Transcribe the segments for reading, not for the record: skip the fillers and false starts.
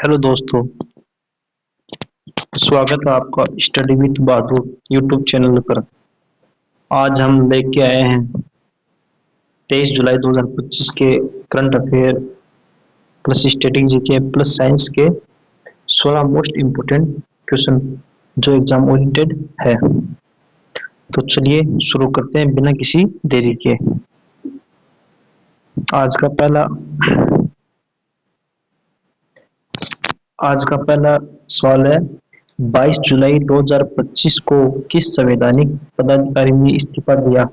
Hello दोस्तों, स्वागत है आपका study with Bahadur YouTube channel पर। आज हम लेके आए हैं 23 जुलाई 2025 के current affair plus static GK plus science के 16 मोस्ट इम्पोर्टेंट क्वेश्चन जो एग्जाम ओरिएंटेड है। तो चलिए शुरू करते हैं बिना किसी देरी के। आज का पहला सवाल है, 22 जुलाई 2025 को किस संवैधानिक पदाधिकारी ने इस्तीफा दिया?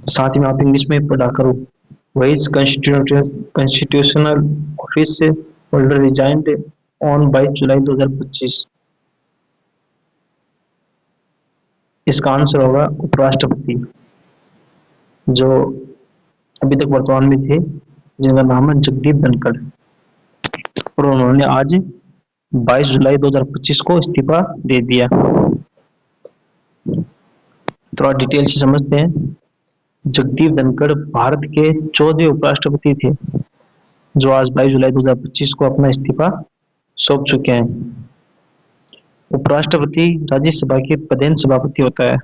साथ ही में आप इंग्लिश में पढ़ा करो। वाइस कॉन्स्टिट्यूशनल ऑफिस से होल्डर रिजाइंड ऑन 22 जुलाई 2025। इसका आंसर होगा उपराष्ट्रपति, जो अभी तक वर्तमान में थे, जिनका नाम है जगदीप धनखड़, और उन्होंने आज 22 जुलाई 2025 को इस्तीफा दे दिया। थोड़ा डिटेल से समझते हैं। जगदीप धनखड़ भारत के 14वें उपराष्ट्रपति थे, जो आज 22 जुलाई 2025 को अपना इस्तीफा सौंप चुके हैं। उपराष्ट्रपति राज्यसभा के प्रधान सभापति होता है,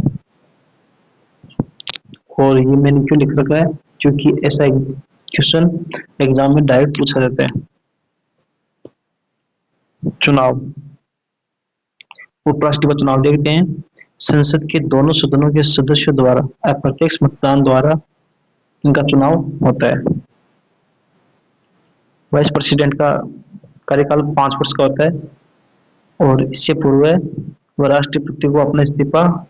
और ये मैंने क्यों लिख रखा है, क्योंकि ऐसा क्वेश्चन एग्जाम में डायरेक्ट पूछा जाता है। चुनाव, उपराष्ट्रपति चुनाव देखते हैं। संसद के दोनों सदनों के सदस्यों द्वारा अप्रत्यक्ष मतदान द्वारा इनका चुनाव होता है। वाइस प्रेसिडेंट का कार्यकाल 5 वर्ष का होता है, और इससे पूर्व वह राष्ट्रपति को अपना इस्तीफा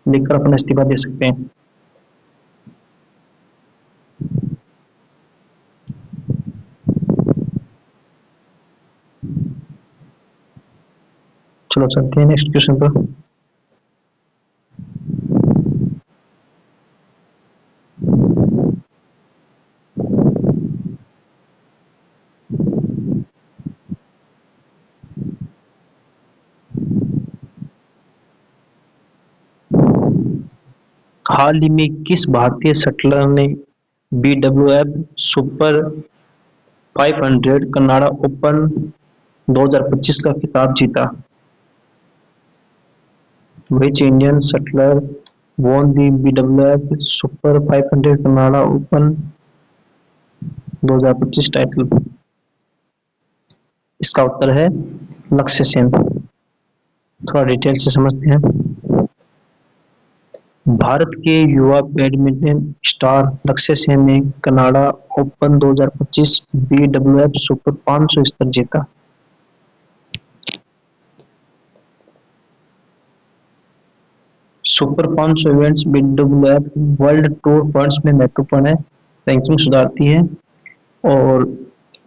लिखकर अपना इस्तीफा दे सकते हैं। चलो चलते हैं नेक्स्ट क्वेश्चन पर। हाल ही में किस भारतीय शटलर ने BWF सुपर 500 कनाडा ओपन 2025 का खिताब जीता? Which Indian shutler won the BWF Super 500 Canada open 2025 title? इसका उत्तर है लक्ष्य सेन। थोड़ा डिटेल से समझते हैं। भारत के युवा बैडमिंटन स्टार लक्ष्य सेन ने कनाडा ओपन 2025 BWF सुपर 500 स्तर जीता। Super 500 events BWF world tour points में महत्वपूर्ण है, रैंकिंग सुधारती है। और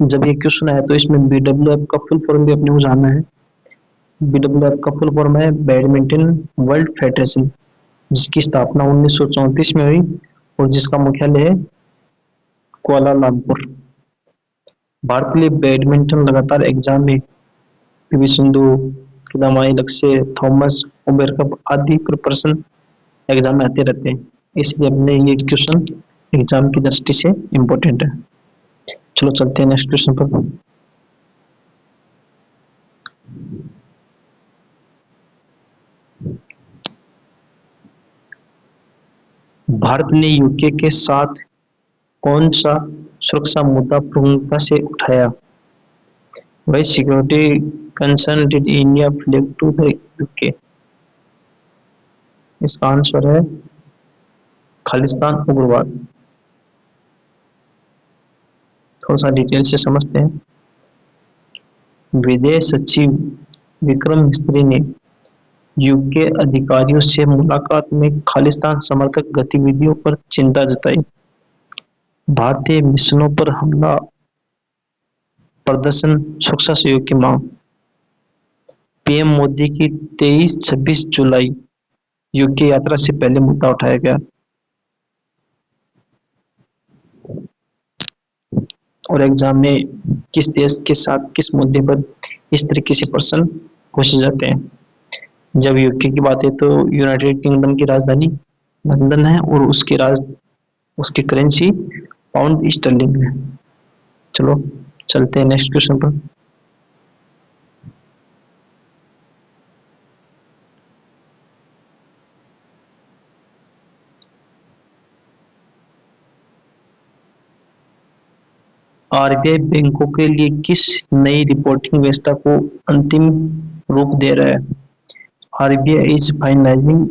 जब ये क्वेश्चन है तो इसमें BWF का फुल फॉर्म भी अपने को जानना है। BWF का फुल फॉर्म है बैडमिंटन वर्ल्ड फेडरेशन, जिसकी स्थापना 1934 में हुई और जिसका मुख्यालय है कुआलालंपुर। भारत के लिए बैडमिंटन लगातार एग्जाम में PV सिंधु, किदामाई, लक्ष्य, थॉमस, उबेर कप आदि प्रश्न एग्जाम में आते रहते हैं, इसलिए अपने ये क्वेश्चन एग्जाम की दृष्टि से इम्पोर्टेंट है। चलो चलते हैं नेक्स्ट क्वेश्चन पर। भारत ने यूके के साथ कौन सा सुरक्षा मुद्दा प्रमुखता से उठाया? वही security concern did India flag to the UK? इसका आंसर है खालिस्तान उग्रवाद। थोड़ा सा डिटेल से समझते हैं। विदेश सचिव विक्रम मिस्त्री ने यूके अधिकारियों से मुलाकात में खालिस्तान समर्थक गतिविधियों पर चिंता जताई। भारतीय मिशनों पर हमला, प्रदर्शन, सुरक्षा सहयोग की मांग। PM मोदी की 23-26 जुलाई यूके यात्रा से पहले मुद्दा उठाया गया, और एग्जाम में किस देश के साथ किस मुद्दे पर इस तरीके से प्रश्न पूछे जाते हैं। जब यूके की बात है तो यूनाइटेड किंगडम की राजधानी लंदन है, और उसकी करेंसी पाउंड स्टर्लिंग है। चलो चलते हैं नेक्स्ट क्वेश्चन पर। आरबीआई बैंकों के लिए किस नई रिपोर्टिंग व्यवस्था को अंतिम रूप दे रहा है? RBI is finalising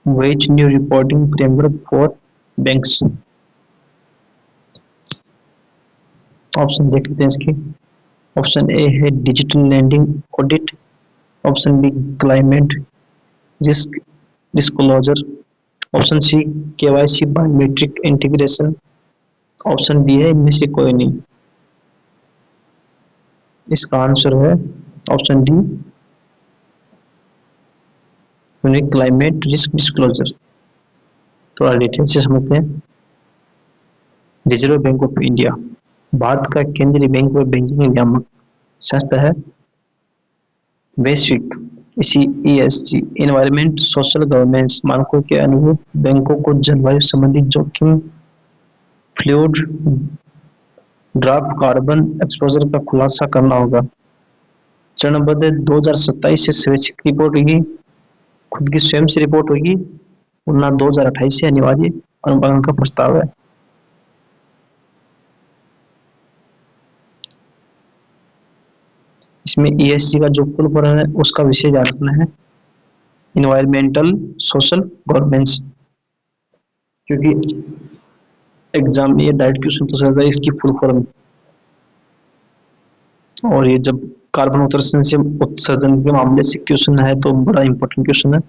which new reporting framework for banks? Option देख लेते हैं इसके। ऑप्शन ए है digital landing audit, option B climate risk disclosure, option C KYC biometric integration, option B है इनमें से कोई नहीं। इसका आंसर है option D climate risk disclosure. थोड़ा डिटेल से समझते हैं। Reserve Bank of India Bharat का केंद्रीय बैंक व बैंकिंग नियामक संस्था है। वैश्विक इसी ESG एनवायरमेंट सोशल गवर्नेंस मानकों के अनुरूप बैंकों को जलवायु संबंधी जोखिम, फ्लूइड ड्राफ्ट कार्बन एक्सपोजर का खुलासा करना होगा। चरणबद्ध 2027 से स्वैच्छिक रिपोर्ट होगी, खुद की स्वयं से रिपोर्ट होगी, वरना 2028 से अनिवार्य अनुपालन का प्रस्ताव है। इसमें ESG का जो फुल फॉर्म है उसका विषय याद रखना है, इन्वायरमेंटल सोशल गवर्नेंस, क्योंकि एग्जाम में ये डायरेक्ट क्वेश्चन पूछा जाता है इसकी फुल फॉर्म। और ये जब कार्बन उत्सर्जन से उत्सर्जन के मामले से क्वेश्चन है तो बड़ा इंपॉर्टेंट क्वेश्चन है,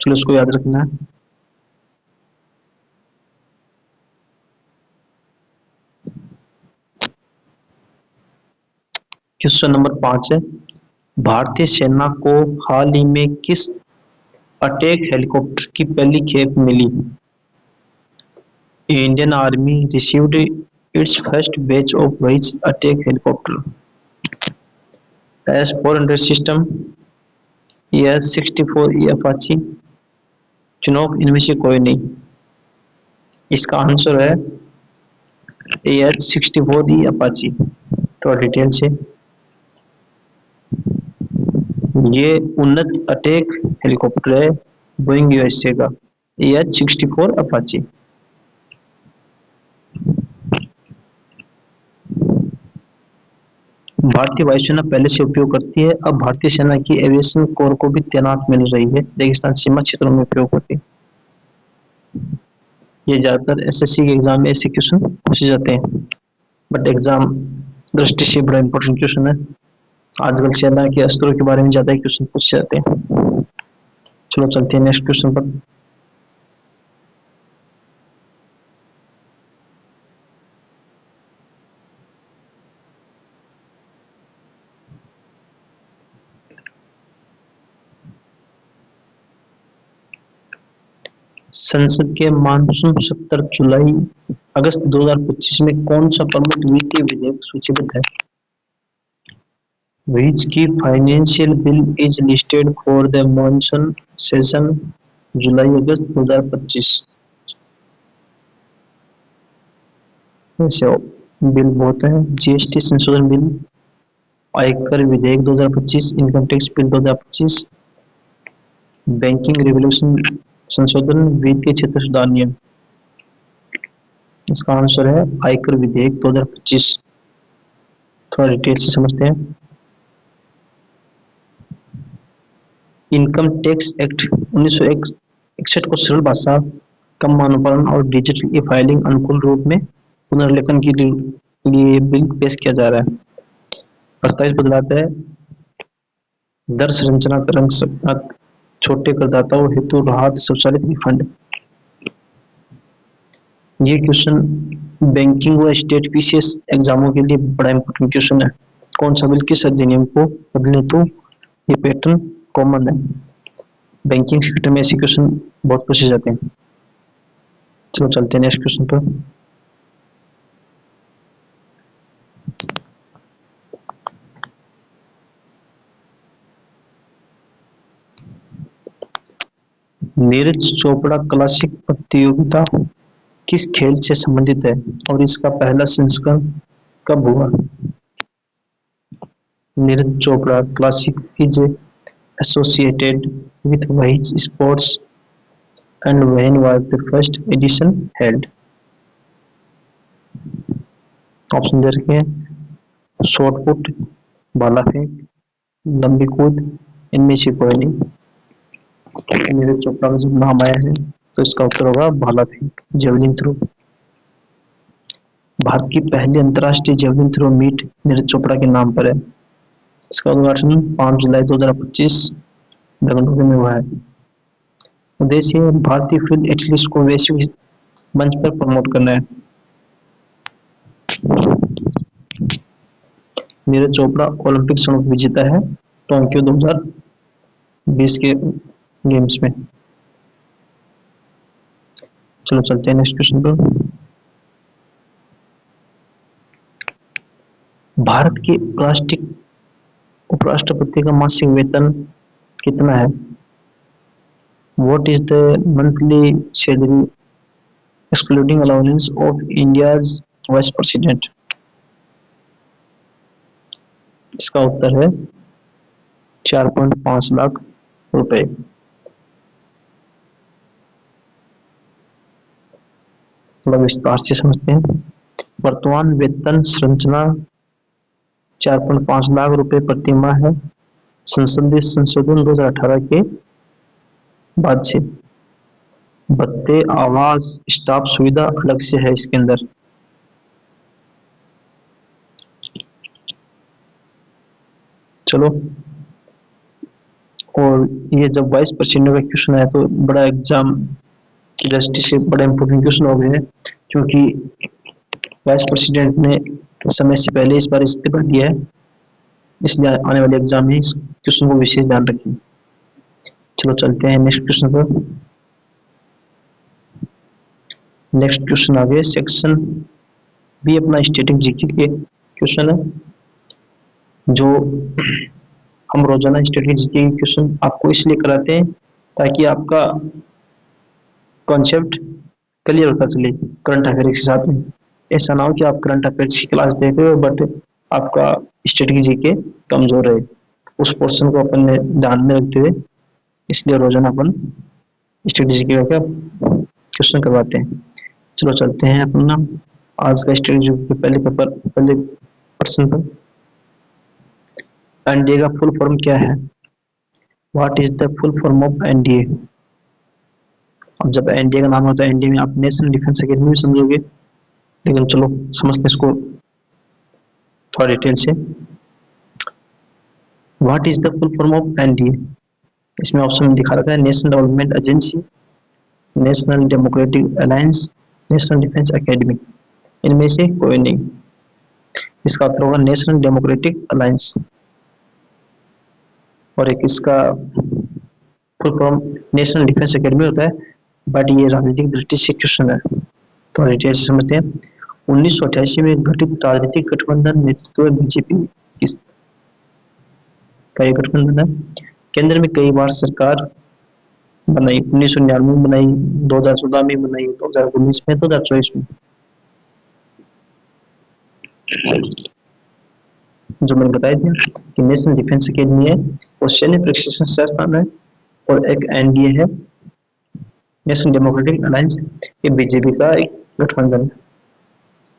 चलो इसको याद रखना है। क्वेश्चन नंबर 5 है, भारतीय सेना को हाल ही में किस अटैक हेलीकॉप्टर की पहली खेप मिली? Indian army received its first batch of which attack helicopter? S-400 system, AS-64E Apache, चुनाव इनमें से कोई नहीं। इसका आंसर है AS-64E अपाची। तो डिटेल से ये उन्नत अटैक हेलीकॉप्टर है बोइंग USA का AH-64 अपाची। भारतीय वायुसेना पहले से उपयोग करती है, अब भारतीय सेना की एविएशन कोर को भी तैनात मिल रही है, रेगिस्तान सीमा क्षेत्रों में उपयोग होती है। ये ज्यादातर SSC के एग्जाम में ऐसे क्वेश्चन पूछे जाते हैं, बट एग्जाम दृष्टि से बड़ा इंपॉर्टेंट क्वेश्चन है। आजकल सेना के अस्त्रों के बारे में ज्यादा ही क्वेश्चन पूछे जाते हैं। चलो चलते हैं नेक्स्ट क्वेश्चन पर। संसद के मानसून सत्र जुलाई अगस्त 2025 में कौन सा प्रमुख वित्तीय विधेयक सूचीबद्ध है? Which key financial bill is listed for the monsoon session जुलाई-अगस्त 2025? ऐसे बिल बहुत है, GST संशोधन बिल, आयकर विधेयक 2025, income tax bill 2025, banking regulation संशोधन, वित्तीय क्षेत्र सुधार नियम। इसका आंसर है आयकर विधेयक 2025। थोड़ा डिटेल से समझते हैं। इनकम टैक्स एक्ट 1961 को सरल भाषा, कम अनुपालन और डिजिटल ई फाइलिंग अनुकूल रूप में पुनर्लेखन के लिए बिल पेश किया जा रहा है। प्रस्तावित बदलाव है दर संरचना तरंग छोटे करदाताओं हेतु राहत स्वचालित रिफंड। ये क्वेश्चन बैंकिंग व स्टेट पीसीएस एग्जामों के लिए बड़ा इंपॉर्टेंट क्वेश्चन है। कौन सा बिल किस अधिनियम को बदले? तो ये पैटर्न कॉमन है, बैंकिंग सेक्टर में ऐसे क्वेश्चन बहुत पूछे जाते हैं। चलो चलते हैं नेक्स्ट क्वेश्चन पर। नीरज चोपड़ा क्लासिक प्रतियोगिता किस खेल से संबंधित है और इसका पहला संस्करण कब हुआ? Neeraj Chopra classic is associated with which sports and when was the first edition held? Option दे रखे हैं शॉर्ट पुट, भाला फेंक, लंबी कूद, इनमें से कोई नहीं। नीरज चोपड़ा का जब नाम आया है तो इसका उत्तर होगा भाला फेंक, जेवलिन थ्रो। भारत की पहली अंतर्राष्ट्रीय javelin throw meet Neeraj Chopra के नाम पर है। इसका उद्घाटन 5 जुलाई 2025 बेंगलुरु में हुआ है। उद्देश्य भारतीय फील्ड एथलीट्स को वैश्विक मंच पर प्रमोट करना है। नीरज चोपड़ा ओलंपिक स्वर्ण विजेता है टोक्यो 2020 के गेम्स में। चलो चलते हैं नेक्स्ट क्वेश्चन पर। भारत के उपराष्ट्रपति का मासिक वेतन कितना है? What is the monthly salary excluding allowance of India's vice president? इसका उत्तर है 4.5 लाख रुपए। मतलब विस्तार से समझते हैं। वर्तमान वेतन संरचना 4.5 लाख रुपए प्रति माह है। संसदीय संशोधन 2018 के बाद से भत्ते, आवास, स्टाफ सुविधा अलग से है इसके अंदर। चलो, और ये जब वाइस प्रेसिडेंट का क्वेश्चन है तो बड़ा एग्जाम की दृष्टि से बड़ा इंपोर्टेंट क्वेश्चन हो गया है, क्योंकि वाइस प्रेसिडेंट ने समय से पहले इस बार इस्तीफा दिया है, इसलिए आने वाले एग्जाम में इस क्वेश्चन को विशेष ध्यान रखें। चलो चलते हैं नेक्स्ट क्वेश्चन पर। नेक्स्ट क्वेश्चन आ गया सेक्शन बी, अपना स्टैटिक जीके के क्वेश्चन है, जो हम रोजाना स्टैटिक जीके के क्वेश्चन आपको इसलिए कराते हैं ताकि आपका कॉन्सेप्ट क्लियर होता चले करंट अफेयर के साथ में। ऐसा ना हो कि आप करंट अफेयर्स की क्लास देख रहे हो बट आपका स्टैटिक जीके कमजोर है। उस पोर्शन को अपन ने ध्यान में रखते हुए इसलिए रोजाना अपन स्टैटिक जीके का क्वेश्चन करवाते हैं। चलो चलते हैं अपना आज का स्टैटिक जीके के पहले प्रश्न पर। एनडीए का फुल फॉर्म क्या है? What is the full form of NDA? और जब एनडीए का नाम होता है एनडीए में आप नेशनल डिफेंस एकेडमी भी समझोगे, लेकिन चलो समझते इसको थोड़ा डिटेल से। What is the full form of NDA? इसमें ऑप्शन में दिखा रखा है national development agency, national Democratic alliance, national defence academy. इनमें से कोई नहीं। इसका उत्तर होगा नेशनल डेमोक्रेटिक अलायंस। और एक इसका full form national defence academy होता है, बट ये राजनीतिक दृष्टि से क्वेश्चन है तो डिटेल से समझते हैं। 1988 में गठित राजनीतिक गठबंधन नेतृत्व बीजेपी का एक गठबंधन है। केंद्र में कई बार सरकार बनाई, 1999 में बनाई, 2014 में बनाई, 2019 में, 2024 में। जो मैंने बताया था कि नेशनल डिफेंस एकेडमी है और सैन्य प्रशिक्षण संस्थान है, और एक एनडीए है नेशनल डेमोक्रेटिक अलायंस, ये बीजेपी का एक गठबंधन है।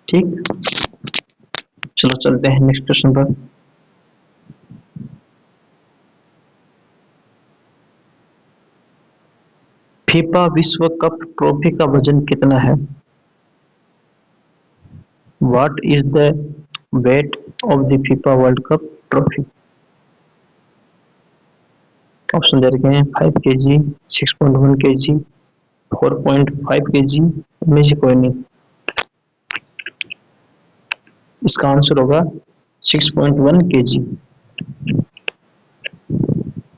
ठीक, चलो चलते हैं नेक्स्ट क्वेश्चन पर। फीफा विश्व कप ट्रॉफी का वजन कितना है? What is the weight of the FIFA World Cup trophy? Option दे रखे हैं 5 kg, 6.1 kg, 4.5 kg, में से कोई नहीं। इसका आंसर होगा 6.1 kg।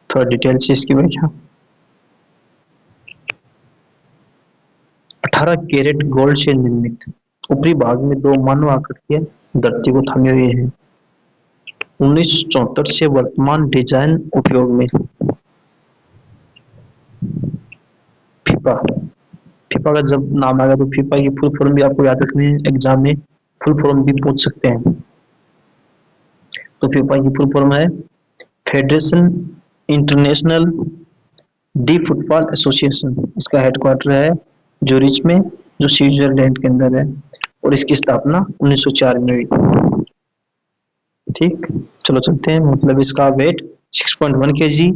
थोड़ा डिटेल से इसकी व्याख्या। 18 कैरेट गोल्ड से निर्मित ऊपरी भाग में 2 मानव आकृतियां धरती को थामे हुए हैं। 1974 से वर्तमान डिजाइन उपयोग में। फीफा का जब नाम आएगा तो फीफा की फुल फॉर्म भी आपको याद रखनी है, एग्जाम में फुल फॉर्म भी पूछ सकते हैं। तो फीफा की फुल फॉर्म है federation international D football association. इसका हेडक्वार्टर है ज्यूरिच में, जो स्विट्जरलैंड के अंदर है, और इसकी स्थापना 1904 में हुई। ठीक, चलो चलते हैं। मतलब इसका वेट 6.1 kg,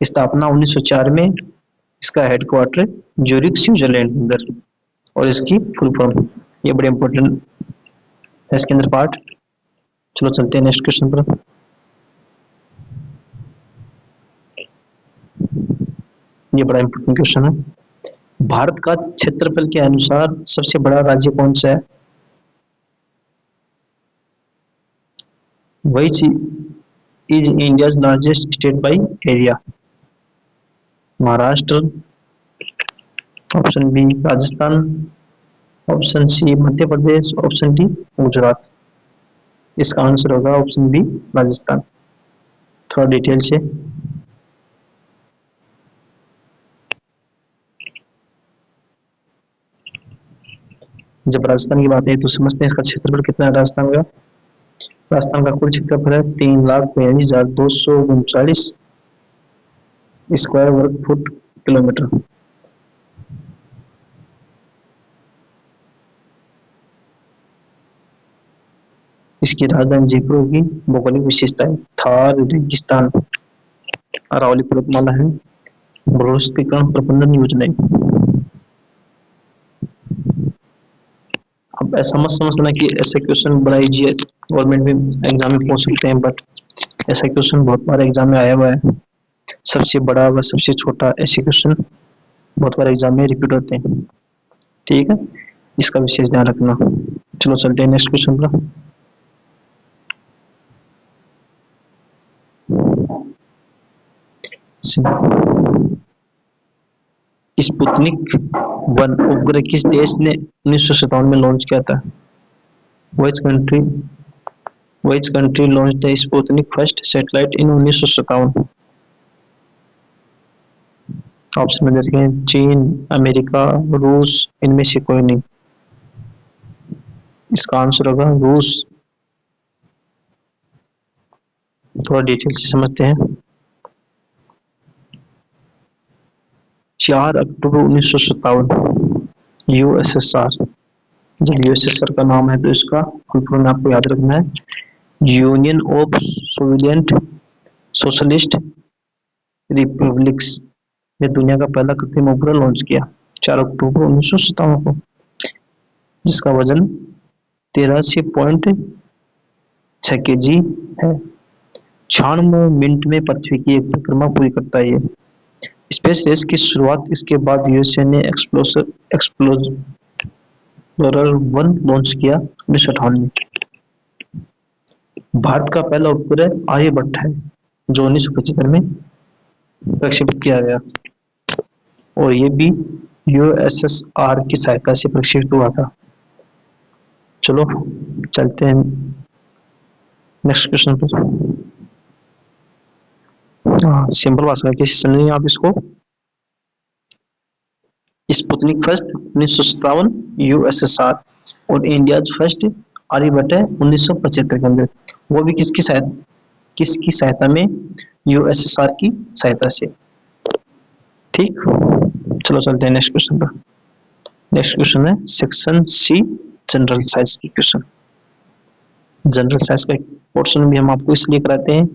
स्थापना 1904 में, इसका हेडक्वार्टर ज्यूरिक स्विट्जरलैंड के अंदर, और इसकी फुल फॉर्म। ये बड़े इंपॉर्टेंट है इसके अंदर पार्ट। चलो चलते हैं नेक्स्ट क्वेश्चन पर। ये बड़ा इंपॉर्टेंट क्वेश्चन है। भारत का क्षेत्रफल के अनुसार सबसे बड़ा राज्य कौन सा है? Which is India's largest state by area? Maharashtra, option B Rajasthan, option C Madhya Pradesh, option D Gujarat. इसका आंसर होगा ऑप्शन बी राजस्थान। थोड़ा डिटेल से जब राजस्थान की बात है तो समझते हैं इसका क्षेत्रफल कितना है राजस्थान का। राजस्थान का कुल क्षेत्रफल है 3,42,239 स्क्वायर वर्ग फुट किलोमीटर। इसकी राजधानी जयपुर होगी। भौगोलिक विशेषताएं थार रेगिस्तान, अरावली पर्वतमाला है, भूस्खलन प्रबंधन योजनाएं। अब ऐसा मत समझना कि ऐसे क्वेश्चन बड़ा इजी है, गवर्नमेंट में एग्जाम में पूछ सकते हैं, बट ऐसा क्वेश्चन बहुत बार एग्जाम में आया हुआ है। सबसे बड़ा व सबसे छोटा ऐसे क्वेश्चन बहुत बार एग्जाम में रिपीट होते हैं। ठीक है, इसका विशेष ध्यान रखना। चलो चलते हैं नेक्स्ट क्वेश्चन पर। स्पुतनिक 1 उपग्रह किस देश ने 1957 में लॉन्च किया था? Which country launched the Sputnik first satellite in 1957? Option में देखें चीन, अमेरिका, रूस, इनमें से कोई नहीं। इसका आंसर होगा रूस। थोड़ा डिटेल से समझते हैं। 4 अक्टूबर 1957 यूएसएसआर। जब यूएसएसआर का नाम है तो इसका फुल फॉर्म आपको याद रखना है union of Soviet socialist republics ने दुनिया का पहला कृत्रिम उपग्रह लॉन्च किया 4 अक्टूबर 1957 को, जिसका वजन 83.6 kg है। 96 मिनट में पृथ्वी की एक परिक्रमा पूरी करता है। ये स्पेस रेस की शुरुआत इसके बाद यूएसए ने एक्सप्लोरर 1 लॉन्च किया 1958 में। भारत का पहला उपग्रह आर्यभट्ट है जो 1975 में प्रक्षेपित किया गया, और ये भी यूएसएसआर की सहायता से प्रक्षेपित हुआ था। चलो चलते हैं नेक्स्ट क्वेश्चन पर। सिंपल भाषा में कैसे समझेंगे आप इसको। स्पुतनिक फर्स्ट 1957 यूएसएसआर और इंडिया फर्स्ट आर्यभट्ट है 1975 के अंदर। वो भी किसकी सहायता में? यूएसएसआर की सहायता से। ठीक, चलो चलते हैं नेक्स्ट क्वेश्चन पर। नेक्स्ट क्वेश्चन है सेक्शन सी जनरल साइंस की क्वेश्चन। जनरल साइंस का पोर्शन भी हम आपको इसलिए कराते हैं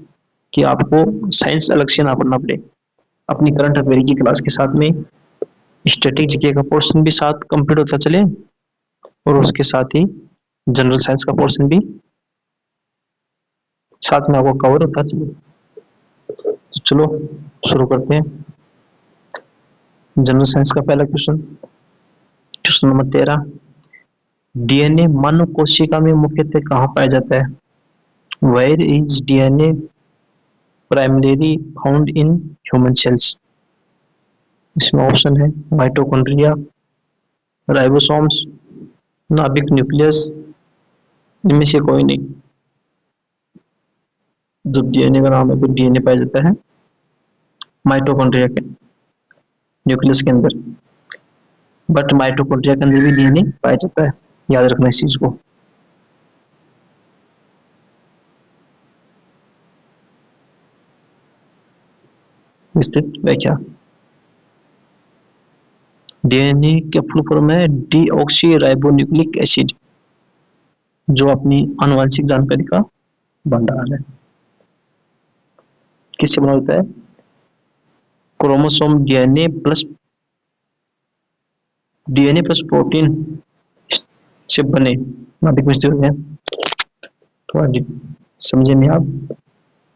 कि आपको साइंस अलग से ना पढ़ना पड़े। अपनी करंट अफेयर की क्लास के साथ में स्टैटिक जीके का पोर्शन भी साथ कंप्लीट होता चले, और उसके साथ ही जनरल साइंस का पोर्शन भी साथ में आपको कवर होता चले। तो चलो शुरू करते हैं। जनरल साइंस का पहला क्वेश्चन, क्वेश्चन नंबर 13। डीएनए मानव कोशिका में मुख्यतः कहाँ पाया जाता है? Where is DNA primarily found in human cells? इसमें ऑप्शन है माइटोकॉन्ड्रिया, राइबोसोम्स, नाभिक न्यूक्लियस, इनमें से कोई नहीं। जब डीएनए का नाम है तो डीएनए पाया जाता है माइटोकॉन्ड्रिया के न्यूक्लियस के अंदर, बट माइटोकॉन्ड्रिया के अंदर भी डीएनए पाया जाता है, याद रखना इस चीज को। स्थित व्याख्या। डीएनए के फुल फॉर्म है डीऑक्सी राइबोन्यूक्लिक एसिड, जो अपनी आनुवंशिक जानकारी का भंडार है। किससे बना होता है? क्रोमोसोम डीएनए प्लस प्रोटीन से बने नाभिक में स्थित होते हैं। थोड़ा समझे नहीं आप?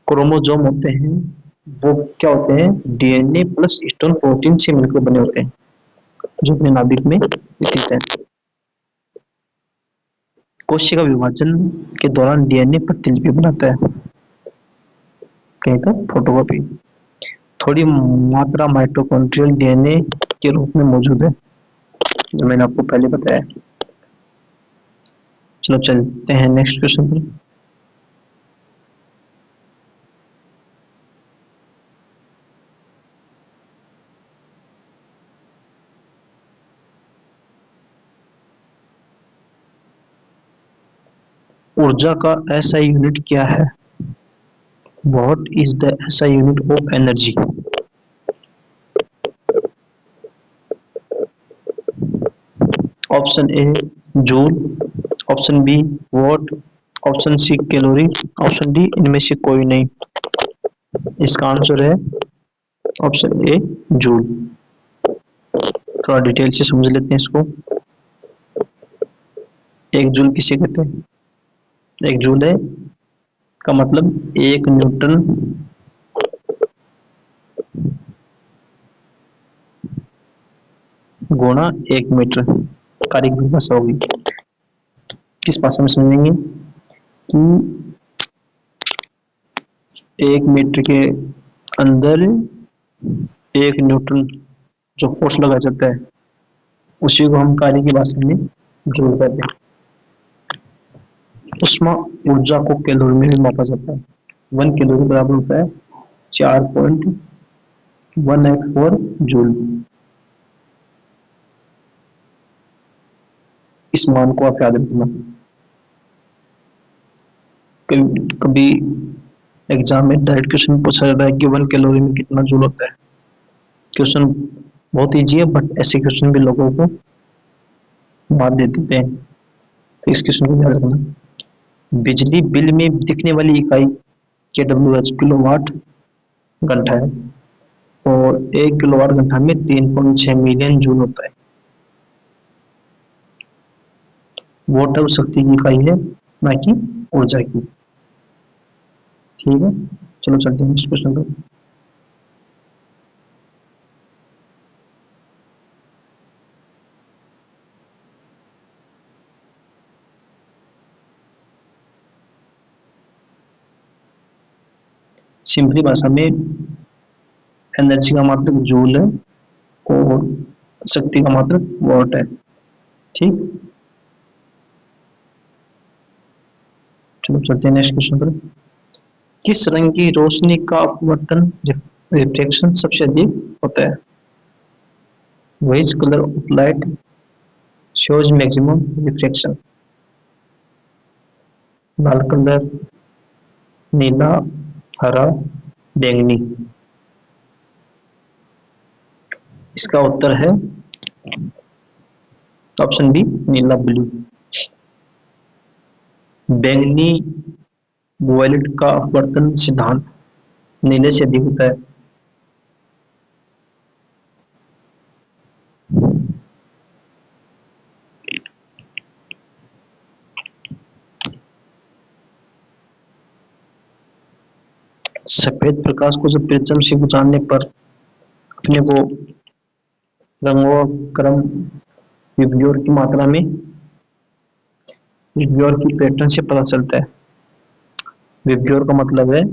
क्रोमोसोम होते हैं वो क्या होते हैं? डीएनए प्लस हिस्टोन प्रोटीन से मिलकर बने होते हैं, जो अपने नाभिक में स्थित है। कोशिका विभाजन के दौरान डीएनए प्रतिलिपि बनाता है, कहीं तो फोटोकॉपी। थोड़ी मात्रा माइटोकॉन्ड्रियल डीएनए के रूप में मौजूद है, जो मैंने आपको पहले बताया। चलो चलते हैं नेक्स्ट क्वेश्चन पर। ऊर्जा का एसआई यूनिट क्या है? What is the SI unit of energy? Option A joule, option B watt, option C calorie, option D इनमें से कोई नहीं। इसका आंसर है ऑप्शन ए जूल। थोड़ा डिटेल से समझ लेते हैं इसको। एक जूल किसे कहते हैं? एक जूल है का मतलब 1 न्यूटन गुणा 1 मीटर। कारिक भाषा होगी। किस भाषा में समझेंगे कि 1 मीटर के अंदर 1 न्यूटन जो फोर्स लगाया जाता है, उसी को हम कार्य की भाषा में जूल कहते हैं। उष्मा ऊर्जा को कैलोरी में भी मापा जाता है। 1 कैलोरी बराबर होता है 4.184 जूल। इस मान को आप याद रखना। कभी एग्जाम में डायरेक्ट क्वेश्चन पूछा जाता है कि 1 कैलोरी में कितना जूल होता है। क्वेश्चन बहुत इजी है, बट ऐसे क्वेश्चन भी लोगों को मार दे देते हैं, तो इस क्वेश्चन को याद रखना। बिजली बिल में दिखने वाली इकाई KWH किलोवाट घंटा है, और 1 किलोवाट घंटा में 3.6 मिलियन जूल होता है। वोट उस शक्ति की इकाई है, ना कि ऊर्जा की। ठीक है, चलो चलते हैं नेक्स्ट क्वेश्चन पर। सिंपली भाषा में एनर्जी का मात्रक जूल है और शक्ति का मात्रक वॉट है। ठीक, चलो चलते हैं नेक्स्ट क्वेश्चन पर। किस रंग की रोशनी का अपवर्तन रिफ्लेक्शन सबसे अधिक होता है? Which colour of light shows maximum reflection? लाल कलर, नीला, हरा, बैंगनी। इसका उत्तर है ऑप्शन बी नीला ब्लू। बैंगनी वॉयलेट का अपवर्तन सिद्धांत नीले से अधिक होता है। सफेद प्रकाश को जब प्रिज्म से गुजारने पर अपने को रंगों क्रम विबग्योर की मात्रा में विबग्योर की पैटर्न से पता चलता है। विबग्योर का मतलब है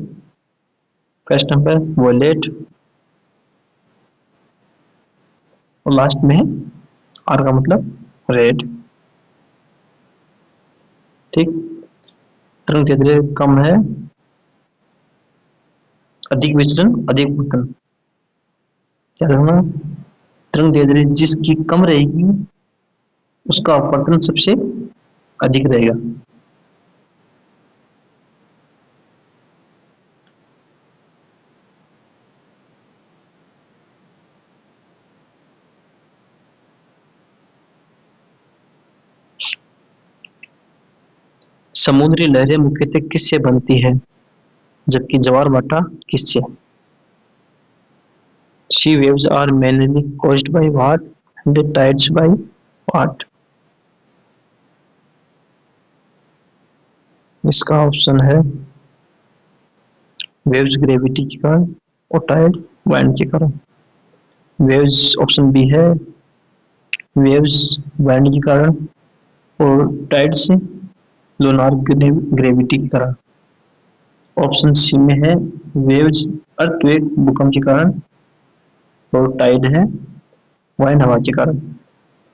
फर्स्ट नंबर वॉयलेट और लास्ट में है आर का मतलब रेड। ठीक, तरंग दैर्ध्य कम है, अधिक विचलन अधिक पतन। क्या रखना? तरंग दैर्ध्य जिसकी कम रहेगी उसका अपवर्तन सबसे अधिक रहेगा। समुद्री लहरें मुख्यतः किससे बनती है, जबकि ज्वार भाटा किससे? Sea waves are mainly caused by what and the tides by what? इसका ऑप्शन है वेव्स ग्रेविटी के कारण और टाइड वाइंड के कारण। वेव्स ऑप्शन बी है वेव्स वाइंड के कारण और टाइड से लूनार ग्रेविटी के कारण। ऑप्शन सी में है वेव्स अर्थक्वेक भूकंप के कारण और टाइड है वाइंड हवा के कारण।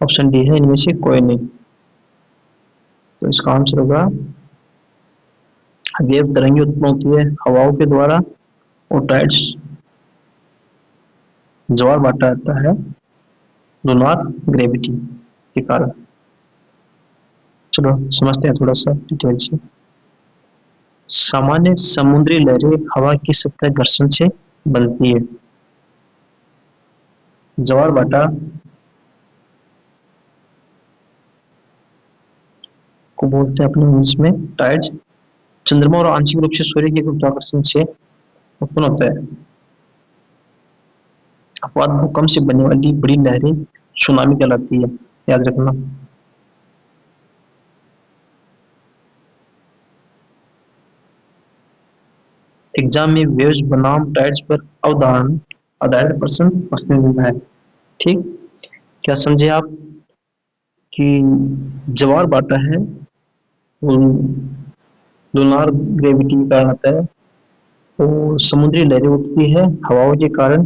ऑप्शन डी है इनमें से कोई नहीं। तो इसका आंसर होगा वेव तरंगे उत्पन्न होती है हवाओं के द्वारा और टाइड्स ज्वार भाटा आता है लूनार ग्रेविटी के कारण। चलो समझते हैं थोड़ा सा डिटेल से। सामान्य समुद्री लहरें हवा की सतह घर्षण से बनती है। ज्वार भाटा को बोलते हैं अपने इंग्लिश में टाइड्स। चंद्रमा और आंशिक रूप से सूर्य के गुरुत्वाकर्षण से उत्पन्न होता है। अपवाद भूकंप से बनने वाली बड़ी लहरें सुनामी कहलाती है, याद रखना। एग्जाम में वेव्स बनाम टाइड्स पर अवधारण आधारित प्रश्न पूछने में है। ठीक, क्या समझे आप कि ज्वार भाटा है वो लूनार ग्रेविटी के कारण आता है और समुद्री लहरें उठती है हवाओं के कारण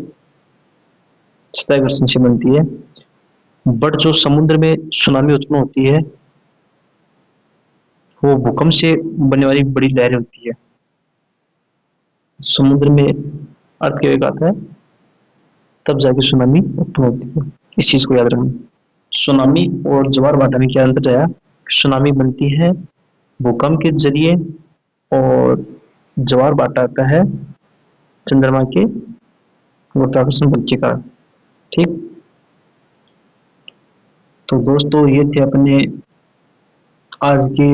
सतह घर्षण से बनती है। बट जो समुद्र में सुनामी उत्पन्न होती है वो भूकंप से बनने वाली बड़ी लहरें होती है। समुद्र में अर्थक्वेक आता है तब जाके सुनामी उत्पन्न होती है। इस चीज को याद रखना। सुनामी और ज्वार भाटा में क्या अंतर है? सुनामी बनती है भूकंप के जरिए और ज्वार भाटा आता है चंद्रमा के गुरुत्वाकर्षण बल के कारण। ठीक, तो दोस्तों ये थे अपने आज के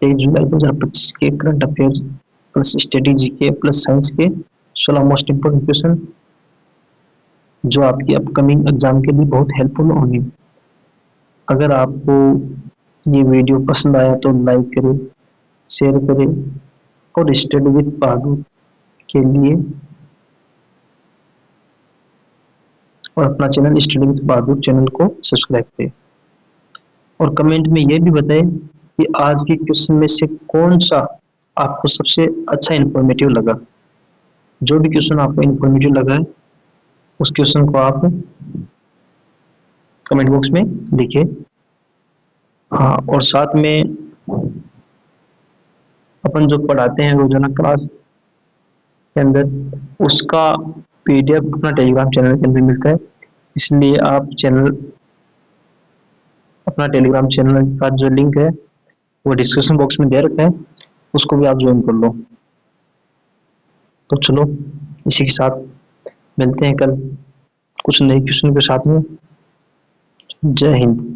1 जुलाई 2025 के करंट अफेयर्स प्लस स्ट्रेटेजी के प्लस साइंस के 16 मोस्ट इम्पोर्टेंट क्वेश्चन जो आपकी अपकमिंग एग्जाम के लिए बहुत हेल्पफुल होंगे। अगर आपको ये वीडियो पसंद आया तो लाइक करें, शेयर करें और स्टडी विद बहादुर के लिए और अपना channel study with Bahadur channel को सब्सक्राइब करें और कमेंट में ये भी बताएं कि आज के क्वेश्चन में से कौन सा आपको सबसे अच्छा इन्फॉर्मेटिव लगा। जो भी क्वेश्चन आपको इन्फॉर्मेटिव लगा है उस क्वेश्चन को आप कमेंट बॉक्स में लिखिए। हाँ, और साथ में अपन जो पढ़ाते हैं रोजाना क्लास के अंदर उसका पीडीएफ अपना टेलीग्राम चैनल के अंदर मिलता है, इसलिए आप अपना टेलीग्राम चैनल का जो लिंक है वो डिस्क्रिप्शन बॉक्स में दे रखा है, उसको भी आप ज्वाइन कर लो। तो चलो इसी के साथ मिलते हैं कल कुछ नए क्वेश्चन के साथ में। जय हिंद।